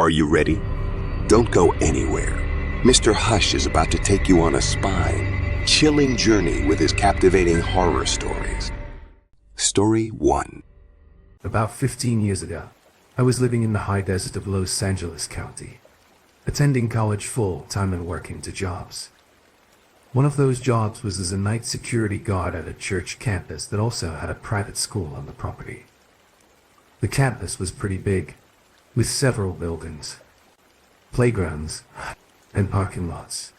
Are you ready? Don't go anywhere. Mr. Hush is about to take you on a spine-chilling journey with his captivating horror stories. Story 1. About 15 years ago, I was living in the high desert of Los Angeles County, attending college full-time and working 2 jobs. One of those jobs was as a night security guard at a church campus that also had a private school on the property. The campus was pretty big, with several buildings, playgrounds, and parking lots.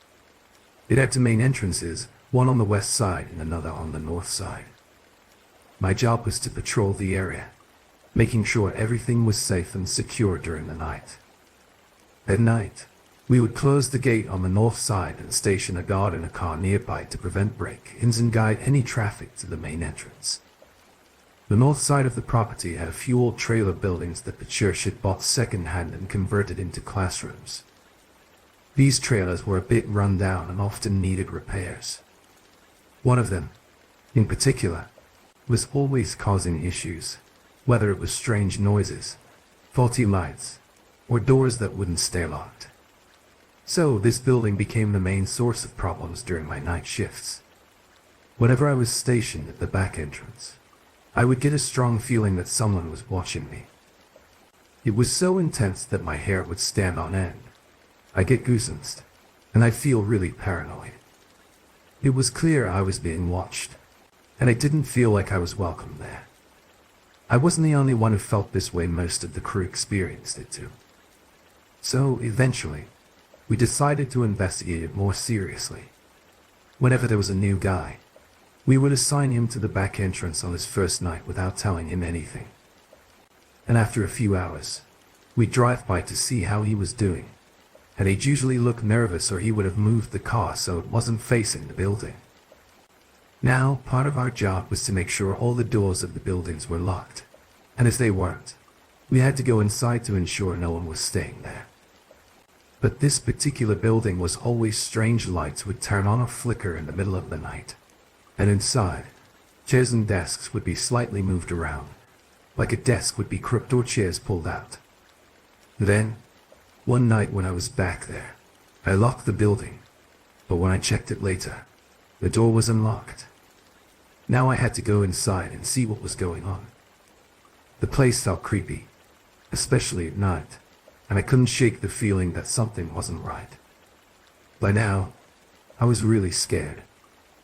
It had 2 main entrances, one on the west side and another on the north side. My job was to patrol the area, making sure everything was safe and secure during the night. At night, we would close the gate on the north side and station a guard in a car nearby to prevent break-ins and guide any traffic to the main entrance. The north side of the property had a few old trailer buildings that the church had bought second-hand and converted into classrooms. These trailers were a bit run down and often needed repairs. One of them, in particular, was always causing issues, whether it was strange noises, faulty lights, or doors that wouldn't stay locked. So this building became the main source of problems during my night shifts. Whenever I was stationed at the back entrance, I would get a strong feeling that someone was watching me. It was so intense that my hair would stand on end. I get goosebumps, and I feel really paranoid. It was clear I was being watched, and I didn't feel like I was welcome there. I wasn't the only one who felt this way. Most of the crew experienced it too. So eventually, we decided to investigate it more seriously. Whenever there was a new guy, we would assign him to the back entrance on his first night without telling him anything. And after a few hours, we'd drive by to see how he was doing, and he'd usually look nervous or he would have moved the car so it wasn't facing the building. Now, part of our job was to make sure all the doors of the buildings were locked, and if they weren't, we had to go inside to ensure no one was staying there. But this particular building was always strange. Lights would turn on or flicker in the middle of the night, and inside, chairs and desks would be slightly moved around, like a desk would be crooked or chairs pulled out. Then, one night when I was back there, I locked the building, but when I checked it later, the door was unlocked. Now I had to go inside and see what was going on. The place felt creepy, especially at night, and I couldn't shake the feeling that something wasn't right. By now, I was really scared,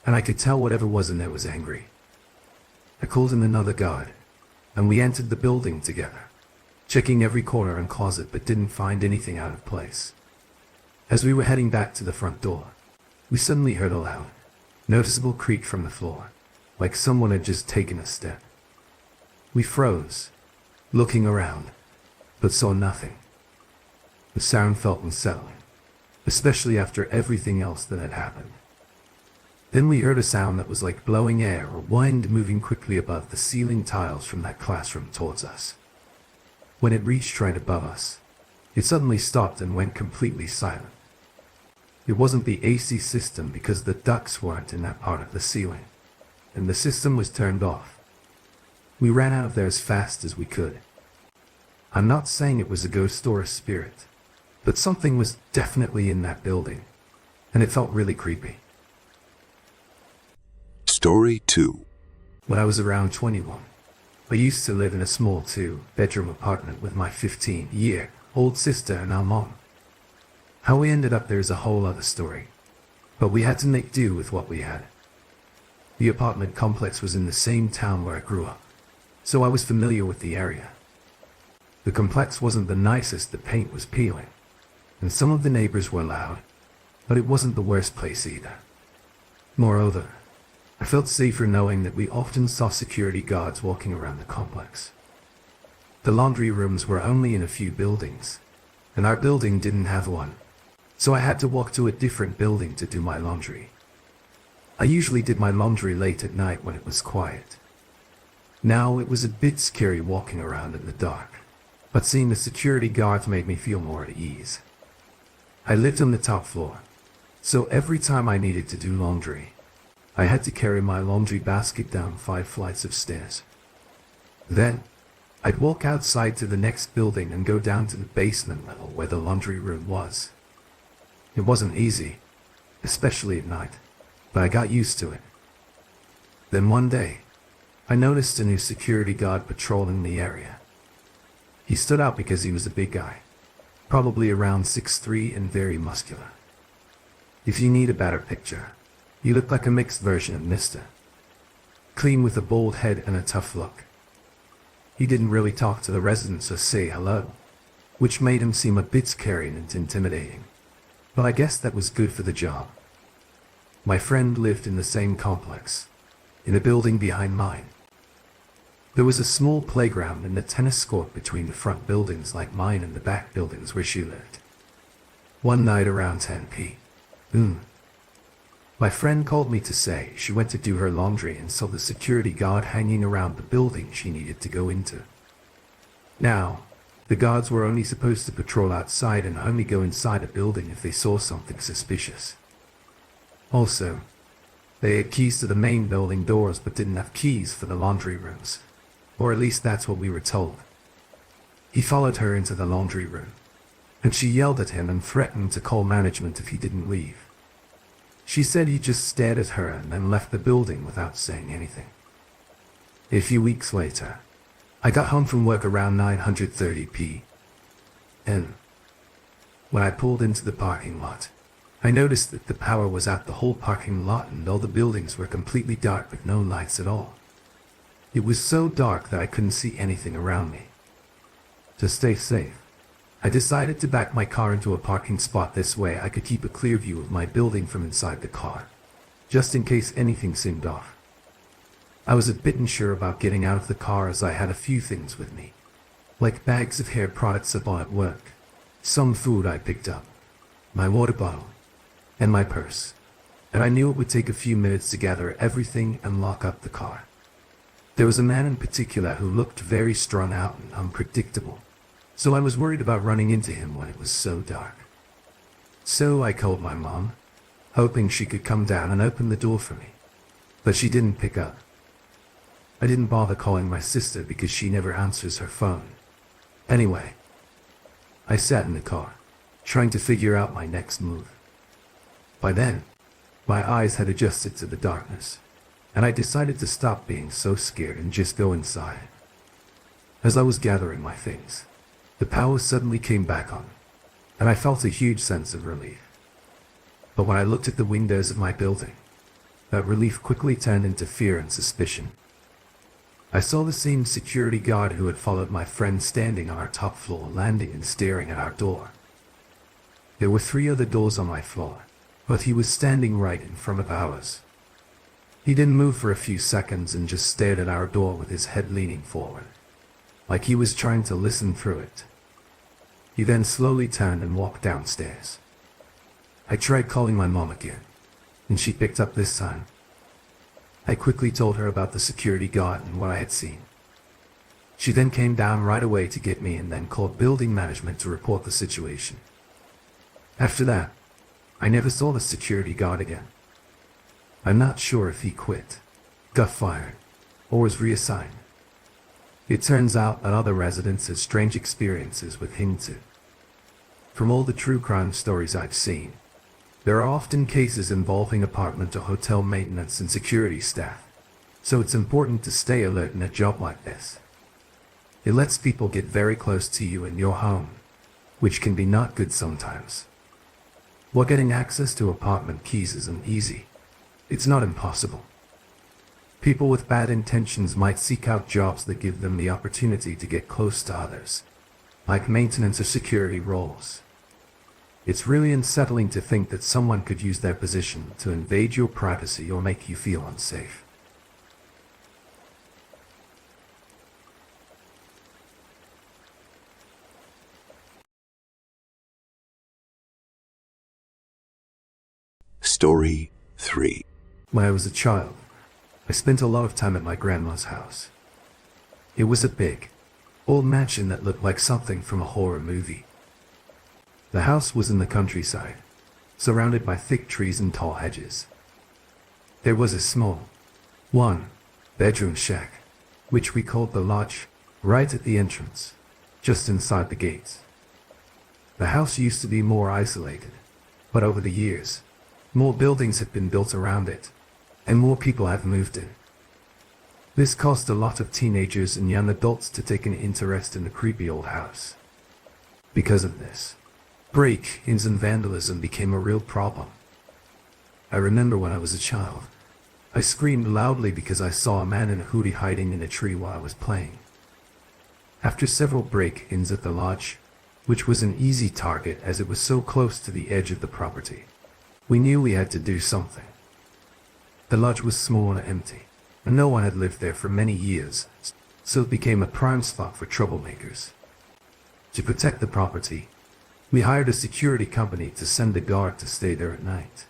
and I could tell whatever was in there was angry. I called in another guard, and we entered the building together, checking every corner and closet but didn't find anything out of place. As we were heading back to the front door, we suddenly heard a loud, noticeable creak from the floor, like someone had just taken a step. We froze, looking around, but saw nothing. The sound felt unsettling, especially after everything else that had happened. Then we heard a sound that was like blowing air or wind moving quickly above the ceiling tiles from that classroom towards us. When it reached right above us, it suddenly stopped and went completely silent. It wasn't the AC system because the ducts weren't in that part of the ceiling, and the system was turned off. We ran out of there as fast as we could. I'm not saying it was a ghost or a spirit, but something was definitely in that building, and it felt really creepy. Story 2. When I was around 21, I used to live in a small 2-bedroom apartment with my 15-year-old sister and our mom. How we ended up there is a whole other story, but we had to make do with what we had. The apartment complex was in the same town where I grew up, so I was familiar with the area. The complex wasn't the nicest. The paint was peeling, and some of the neighbors were loud, but it wasn't the worst place either. Moreover, I felt safer knowing that we often saw security guards walking around the complex. The laundry rooms were only in a few buildings, and our building didn't have one, so I had to walk to a different building to do my laundry. I usually did my laundry late at night when it was quiet. Now it was a bit scary walking around in the dark, but seeing the security guards made me feel more at ease. I lived on the top floor, so every time I needed to do laundry, I had to carry my laundry basket down 5 flights of stairs. Then, I'd walk outside to the next building and go down to the basement level where the laundry room was. It wasn't easy, especially at night, but I got used to it. Then one day, I noticed a new security guard patrolling the area. He stood out because he was a big guy, probably around 6'3" and very muscular. If you need a better picture, he looked like a mixed version of Mr. Clean with a bald head and a tough look. He didn't really talk to the residents or say hello, which made him seem a bit scary and intimidating. But I guess that was good for the job. My friend lived in the same complex, in a building behind mine. There was a small playground and a tennis court between the front buildings like mine and the back buildings where she lived. One night around 10 p.m., my friend called me to say she went to do her laundry and saw the security guard hanging around the building she needed to go into. Now, the guards were only supposed to patrol outside and only go inside a building if they saw something suspicious. Also, they had keys to the main building doors but didn't have keys for the laundry rooms. Or at least that's what we were told. He followed her into the laundry room, and she yelled at him and threatened to call management if he didn't leave. She said he just stared at her and then left the building without saying anything. A few weeks later, I got home from work around 9:30 p.m. When I pulled into the parking lot, I noticed that the power was out the whole parking lot and all the buildings were completely dark with no lights at all. It was so dark that I couldn't see anything around me. To stay safe, I decided to back my car into a parking spot. This way I could keep a clear view of my building from inside the car, just in case anything seemed off. I was a bit unsure about getting out of the car as I had a few things with me, like bags of hair products I bought at work, some food I picked up, my water bottle, and my purse, and I knew it would take a few minutes to gather everything and lock up the car. There was a man in particular who looked very strung out and unpredictable, so I was worried about running into him when it was so dark. So I called my mom, hoping she could come down and open the door for me, but she didn't pick up. I didn't bother calling my sister because she never answers her phone. Anyway, I sat in the car, trying to figure out my next move. By then, my eyes had adjusted to the darkness, and I decided to stop being so scared and just go inside. As I was gathering my things, the power suddenly came back on, and I felt a huge sense of relief. But when I looked at the windows of my building, that relief quickly turned into fear and suspicion. I saw the same security guard who had followed my friend standing on our top floor landing and staring at our door. There were 3 other doors on my floor, but he was standing right in front of ours. He didn't move for a few seconds and just stared at our door with his head leaning forward, like he was trying to listen through it. He then slowly turned and walked downstairs. I tried calling my mom again, and she picked up this time. I quickly told her about the security guard and what I had seen. She then came down right away to get me and then called building management to report the situation. After that, I never saw the security guard again. I'm not sure if he quit, got fired, or was reassigned. It turns out that other residents had strange experiences with him too. From all the true crime stories I've seen, there are often cases involving apartment or hotel maintenance and security staff, so it's important to stay alert in a job like this. It lets people get very close to you in your home, which can be not good sometimes. While getting access to apartment keys isn't easy, it's not impossible. People with bad intentions might seek out jobs that give them the opportunity to get close to others, like maintenance or security roles. It's really unsettling to think that someone could use their position to invade your privacy or make you feel unsafe. Story 3. When I was a child, I spent a lot of time at my grandma's house. It was a big, old mansion that looked like something from a horror movie. The house was in the countryside, surrounded by thick trees and tall hedges. There was a small, one-bedroom shack, which we called the lodge, right at the entrance, just inside the gates. The house used to be more isolated, but over the years, more buildings have been built around it, and more people have moved in. This caused a lot of teenagers and young adults to take an interest in the creepy old house. Because of this, break-ins and vandalism became a real problem. I remember when I was a child, I screamed loudly because I saw a man in a hoodie hiding in a tree while I was playing. After several break-ins at the lodge, which was an easy target as it was so close to the edge of the property, we knew we had to do something. The lodge was small and empty, and no one had lived there for many years, so it became a prime spot for troublemakers. To protect the property, we hired a security company to send a guard to stay there at night.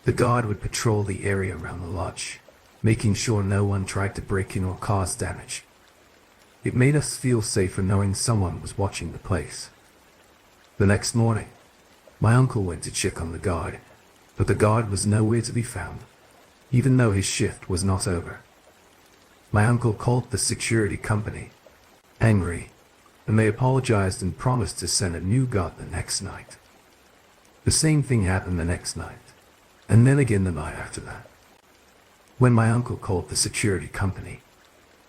The guard would patrol the area around the lodge, making sure no one tried to break in or cause damage. It made us feel safer knowing someone was watching the place. The next morning, my uncle went to check on the guard, but the guard was nowhere to be found, even though his shift was not over. My uncle called the security company, angry, and they apologized and promised to send a new guard the next night. The same thing happened the next night, and then again the night after that. When my uncle called the security company,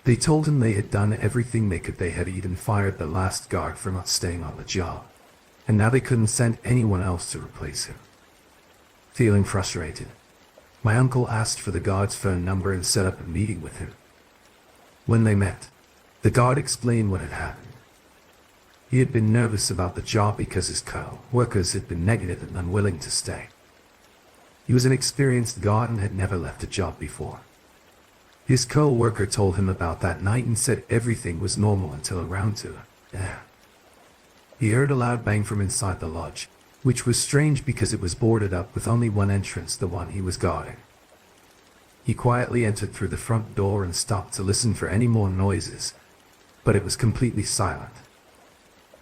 they told him they had done everything they could. They had even fired the last guard for not staying on the job, and now they couldn't send anyone else to replace him. Feeling frustrated, my uncle asked for the guard's phone number and set up a meeting with him. When they met, the guard explained what had happened. He had been nervous about the job because his co-workers had been negative and unwilling to stay. He was an experienced guard and had never left a job before. His co-worker told him about that night and said everything was normal until around 2 a.m. He heard a loud bang from inside the lodge, which was strange because it was boarded up with only one entrance, the one he was guarding. He quietly entered through the front door and stopped to listen for any more noises, but it was completely silent.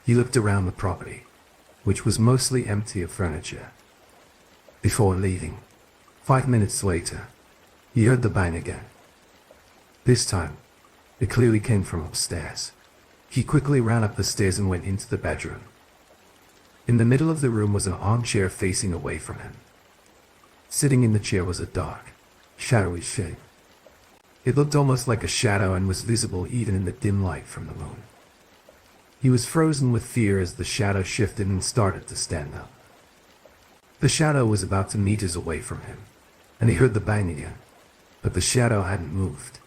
He looked around the property, which was mostly empty of furniture. Before leaving, 5 minutes later, he heard the bang again. This time, it clearly came from upstairs. He quickly ran up the stairs and went into the bedroom. In the middle of the room was an armchair facing away from him. Sitting in the chair was a dark, shadowy shape. It looked almost like a shadow and was visible even in the dim light from the moon. He was frozen with fear as the shadow shifted and started to stand up. The shadow was about 2 meters away from him, and he heard the bang again, but the shadow hadn't moved.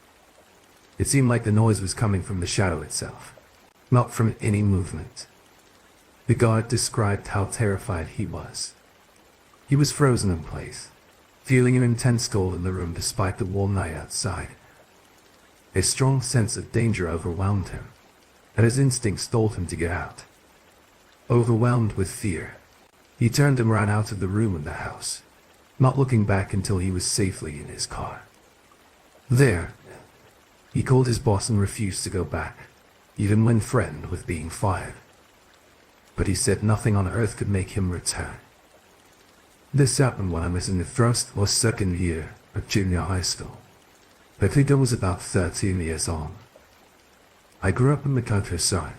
It seemed like the noise was coming from the shadow itself, not from any movement. The guard described how terrified he was. He was frozen in place, feeling an intense cold in the room despite the warm night outside. A strong sense of danger overwhelmed him, and his instincts told him to get out. Overwhelmed with fear, he turned and ran out of the room and the house, not looking back until he was safely in his car. There, he called his boss and refused to go back, even when threatened with being fired. But he said nothing on earth could make him return. This happened when I was in the first or second year of junior high school. I think I was about 13 years old. I grew up in the countryside.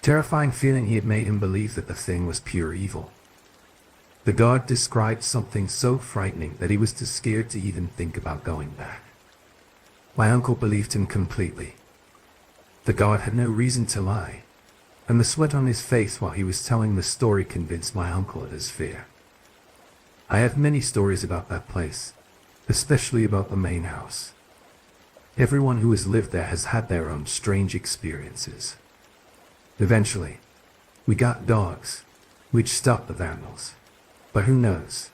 Terrifying feeling he had made him believe that the thing was pure evil. The guard described something so frightening that he was too scared to even think about going back. My uncle believed him completely. The guard had no reason to lie, and the sweat on his face while he was telling the story convinced my uncle of his fear. I have many stories about that place, especially about the main house. Everyone who has lived there has had their own strange experiences. Eventually, we got dogs, which stopped the vandals. But who knows?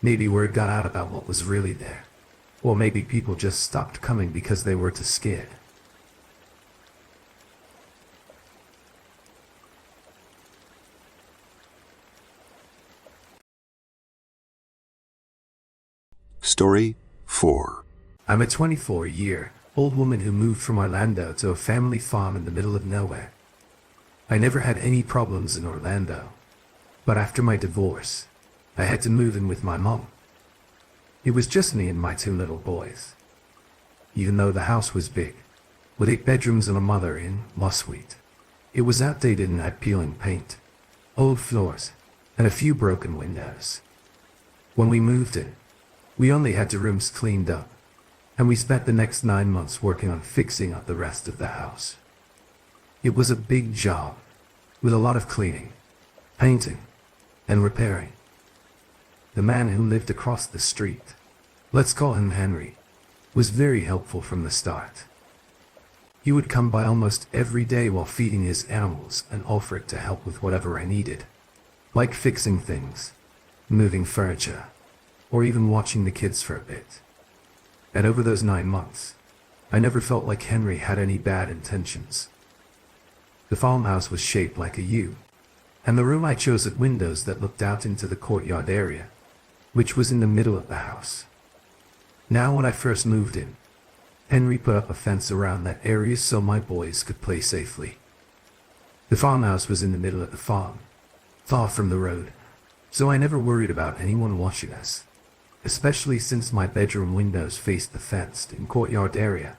Maybe word got out about what was really there. Or maybe people just stopped coming because they were too scared. Story 4. I'm a 24-year-old woman who moved from Orlando to a family farm in the middle of nowhere. I never had any problems in Orlando, but after my divorce, I had to move in with my mom. It was just me and my 2 little boys. Even though the house was big, with 8 bedrooms and a mother-in-law suite. It was outdated and had peeling paint, old floors, and a few broken windows. When we moved in, we only had the rooms cleaned up, and we spent the next 9 months working on fixing up the rest of the house. It was a big job, with a lot of cleaning, painting, and repairing. The man who lived across the street, let's call him Henry, was very helpful from the start. He would come by almost every day while feeding his animals and offered to help with whatever I needed, like fixing things, moving furniture, or even watching the kids for a bit. And over those 9 months, I never felt like Henry had any bad intentions. The farmhouse was shaped like a U, and the room I chose had windows that looked out into the courtyard area, which was in the middle of the house. Now, when I first moved in, Henry put up a fence around that area so my boys could play safely. The farmhouse was in the middle of the farm, far from the road, so I never worried about anyone watching us, especially since my bedroom windows faced the fenced in courtyard area.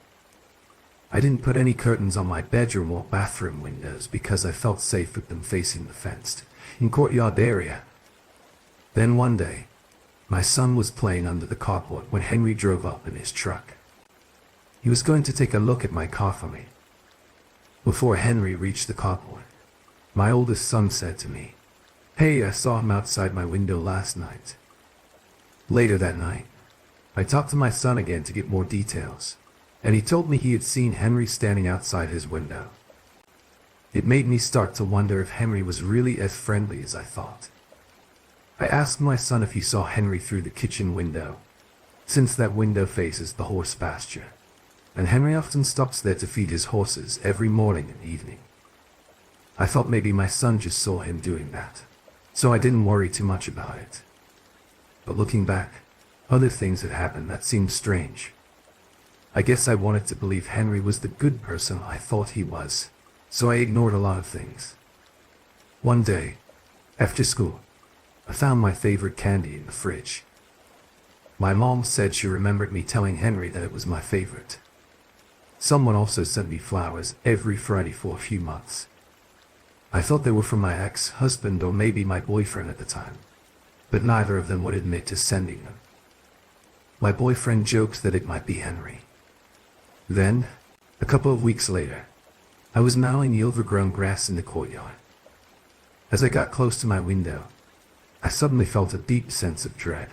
I didn't put any curtains on my bedroom or bathroom windows because I felt safe with them facing the fenced in courtyard area. Then one day, my son was playing under the carport when Henry drove up in his truck. He was going to take a look at my car for me. Before Henry reached the carport, my oldest son said to me, "Hey, I saw him outside my window last night." Later that night, I talked to my son again to get more details, and he told me he had seen Henry standing outside his window. It made me start to wonder if Henry was really as friendly as I thought. I asked my son if he saw Henry through the kitchen window, since that window faces the horse pasture, and Henry often stops there to feed his horses every morning and evening. I thought maybe my son just saw him doing that, so I didn't worry too much about it. But looking back, other things had happened that seemed strange. I guess I wanted to believe Henry was the good person I thought he was, so I ignored a lot of things. One day, after school, I found my favorite candy in the fridge. My mom said she remembered me telling Henry that it was my favorite. Someone also sent me flowers every Friday for a few months. I thought they were from my ex-husband or maybe my boyfriend at the time, but neither of them would admit to sending them. My boyfriend jokes that it might be Henry. Then, a couple of weeks later, I was mowing the overgrown grass in the courtyard. As I got close to my window, I suddenly felt a deep sense of dread.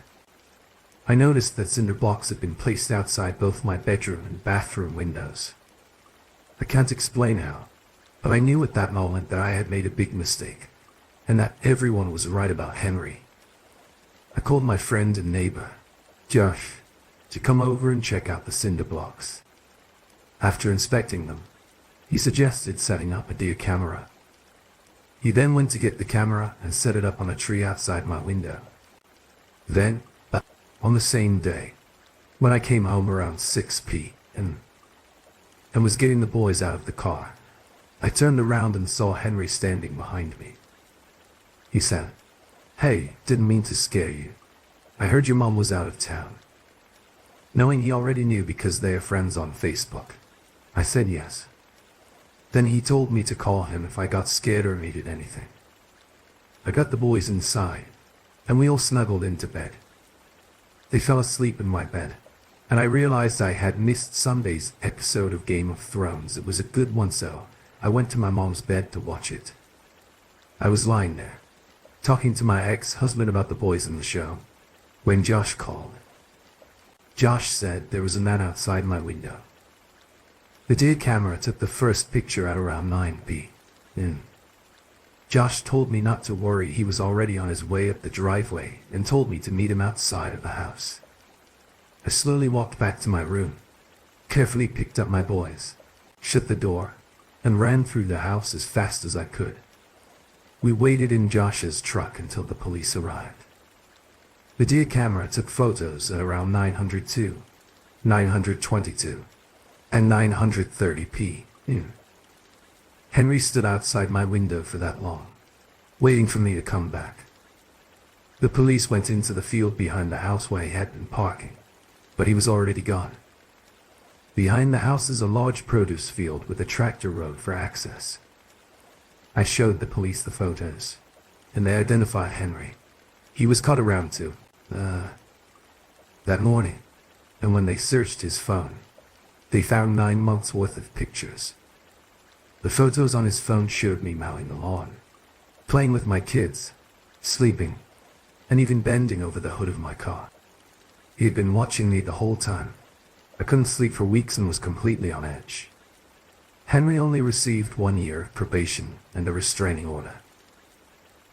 I noticed that cinder blocks had been placed outside both my bedroom and bathroom windows. I can't explain how, but I knew at that moment that I had made a big mistake, and that everyone was right about Henry. I called my friend and neighbor, Josh, to come over and check out the cinder blocks. After inspecting them, he suggested setting up a deer camera. He then went to get the camera and set it up on a tree outside my window. Then, on the same day, when I came home around 6 p.m. and was getting the boys out of the car, I turned around and saw Henry standing behind me. He said, "Hey, didn't mean to scare you. I heard your mom was out of town." Knowing he already knew because they are friends on Facebook, I said yes. Then he told me to call him if I got scared or needed anything. I got the boys inside, and we all snuggled into bed. They fell asleep in my bed, and I realized I had missed Sunday's episode of Game of Thrones. It was a good one, so I went to my mom's bed to watch it. I was lying there, talking to my ex-husband about the boys in the show, when Josh called. Josh said there was a man outside my window. The deer camera took the first picture at around 9 p.m. Josh told me not to worry, he was already on his way up the driveway and told me to meet him outside of the house. I slowly walked back to my room, carefully picked up my boys, shut the door, and ran through the house as fast as I could. We waited in Josh's truck until the police arrived. The deer camera took photos at around 902, 922, and 930 p.m. Henry stood outside my window for that long, waiting for me to come back. The police went into the field behind the house where he had been parking, but he was already gone. Behind the house is a large produce field with a tractor road for access. I showed the police the photos, and they identified Henry. He was caught around that morning, and when they searched his phone, they found 9 months worth of pictures. The photos on his phone showed me mowing the lawn, playing with my kids, sleeping, and even bending over the hood of my car. He had been watching me the whole time. I couldn't sleep for weeks and was completely on edge. Henry only received 1 year of probation and a restraining order.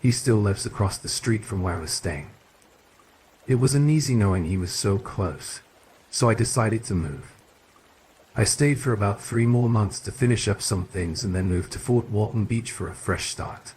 He still lives across the street from where I was staying. It was uneasy knowing he was so close, so I decided to move. I stayed for about 3 more months to finish up some things and then moved to Fort Walton Beach for a fresh start.